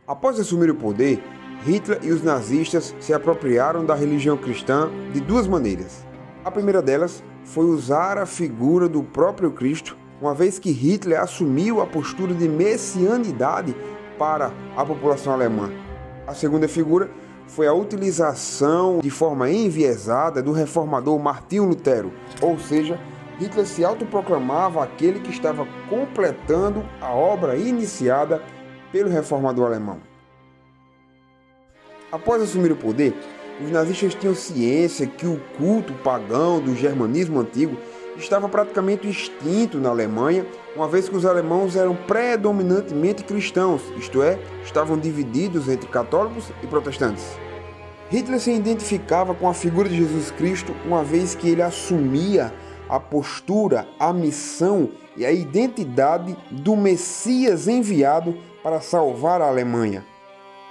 Após assumir o poder, Hitler e os nazistas se apropriaram da religião cristã de duas maneiras. A primeira delas foi usar a figura do próprio Cristo, uma vez que Hitler assumiu a postura de messianidade para a população alemã. A segunda figura foi a utilização de forma enviesada do reformador Martinho Lutero, ou seja, Hitler se autoproclamava aquele que estava completando a obra iniciada pelo reformador alemão. Após assumir o poder, os nazistas tinham ciência que o culto pagão do germanismo antigo estava praticamente extinto na Alemanha, uma vez que os alemãos eram predominantemente cristãos, isto é, estavam divididos entre católicos e protestantes. Hitler se identificava com a figura de Jesus Cristo, uma vez que ele assumia a postura, a missão e a identidade do Messias enviado para salvar a Alemanha.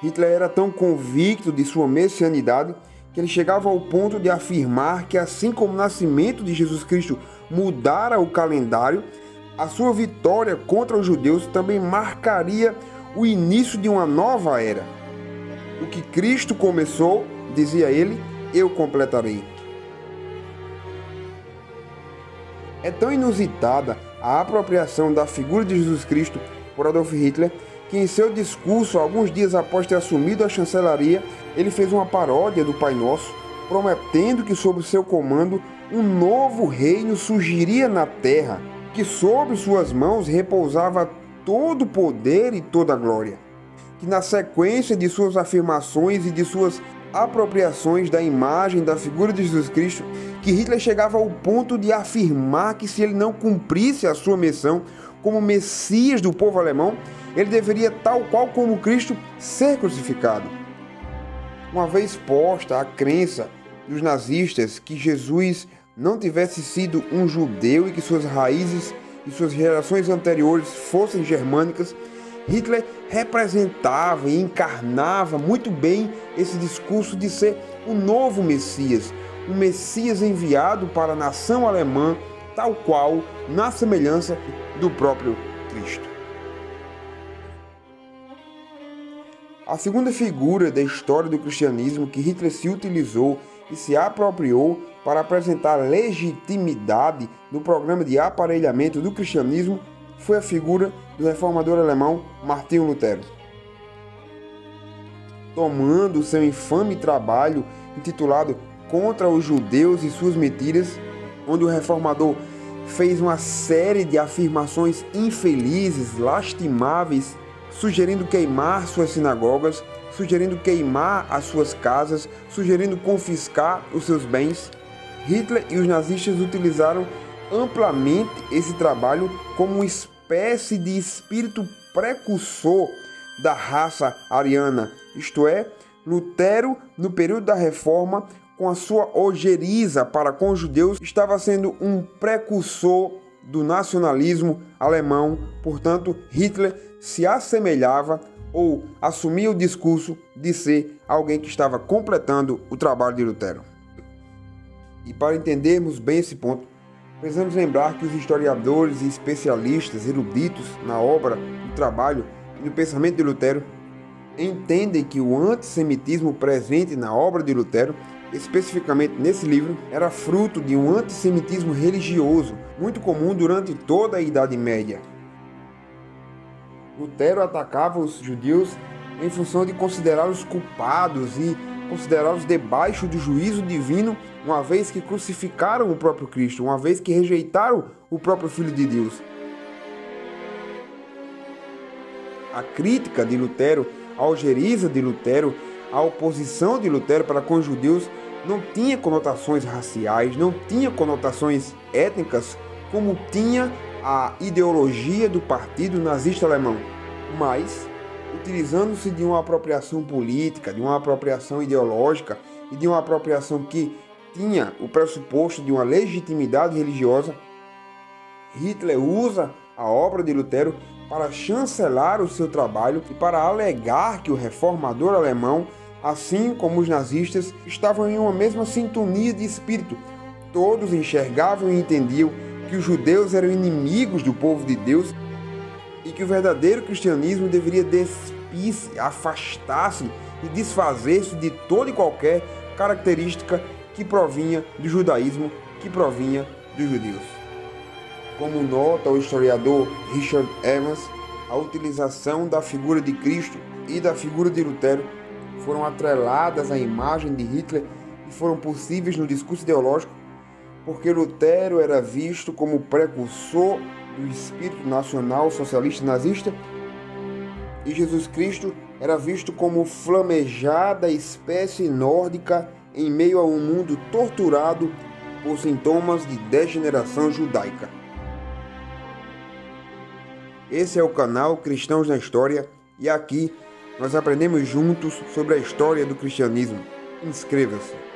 Hitler era tão convicto de sua messianidade que ele chegava ao ponto de afirmar que, assim como o nascimento de Jesus Cristo mudara o calendário, a sua vitória contra os judeus também marcaria o início de uma nova era. O que Cristo começou, dizia ele, eu completarei. É tão inusitada a apropriação da figura de Jesus Cristo por Adolf Hitler que em seu discurso, alguns dias após ter assumido a chancelaria, ele fez uma paródia do Pai Nosso, prometendo que sob seu comando um novo reino surgiria na terra, que sobre suas mãos repousava todo o poder e toda a glória. Que na sequência de suas afirmações e de suas apropriações da imagem da figura de Jesus Cristo, que Hitler chegava ao ponto de afirmar que se ele não cumprisse a sua missão como Messias do povo alemão, ele deveria, tal qual como Cristo, ser crucificado. Uma vez posta a crença dos nazistas que Jesus não tivesse sido um judeu e que suas raízes e suas gerações anteriores fossem germânicas, Hitler representava e encarnava muito bem esse discurso de ser um novo Messias, um Messias enviado para a nação alemã, tal qual na semelhança do próprio Cristo. A segunda figura da história do cristianismo que Hitler se utilizou e se apropriou para apresentar legitimidade no programa de aparelhamento do cristianismo foi a figura do reformador alemão Martinho Lutero. Tomando seu infame trabalho intitulado Contra os Judeus e Suas Mentiras, onde o reformador fez uma série de afirmações infelizes, lastimáveis, sugerindo queimar suas sinagogas, sugerindo queimar as suas casas, sugerindo confiscar os seus bens, Hitler e os nazistas utilizaram amplamente esse trabalho como uma espécie de espírito precursor da raça ariana, isto é, Lutero, no período da Reforma, com a sua ojeriza para com os judeus, estava sendo um precursor do nacionalismo alemão. Portanto, Hitler se assemelhava ou assumia o discurso de ser alguém que estava completando o trabalho de Lutero. E para entendermos bem esse ponto, precisamos lembrar que os historiadores e especialistas eruditos na obra, no trabalho e no pensamento de Lutero entendem que o antissemitismo presente na obra de Lutero, especificamente nesse livro, era fruto de um antissemitismo religioso muito comum durante toda a Idade Média. Lutero atacava os judeus em função de considerá-los culpados e considerá-los debaixo do juízo divino, uma vez que crucificaram o próprio Cristo, uma vez que rejeitaram o próprio Filho de Deus. A crítica de Lutero, a ojeriza de Lutero, a oposição de Lutero para com os judeus não tinha conotações raciais, não tinha conotações étnicas, como tinha a ideologia do partido nazista alemão, mas utilizando-se de uma apropriação política, de uma apropriação ideológica e de uma apropriação que tinha o pressuposto de uma legitimidade religiosa, Hitler usa a obra de Lutero para chancelar o seu trabalho e para alegar que o reformador alemão, assim como os nazistas, estavam em uma mesma sintonia de espírito. Todos enxergavam e entendiam que os judeus eram inimigos do povo de Deus e que o verdadeiro cristianismo deveria despir rompisse, afastasse e desfazesse de toda e qualquer característica que provinha do judaísmo, que provinha dos judeus. Como nota o historiador Richard Evans, a utilização da figura de Cristo e da figura de Lutero foram atreladas à imagem de Hitler e foram possíveis no discurso ideológico, porque Lutero era visto como precursor do espírito nacional socialista nazista e Jesus Cristo era visto como flamejada espécie nórdica em meio a um mundo torturado por sintomas de degeneração judaica. Esse é o canal Cristãos na História e aqui nós aprendemos juntos sobre a história do cristianismo. Inscreva-se!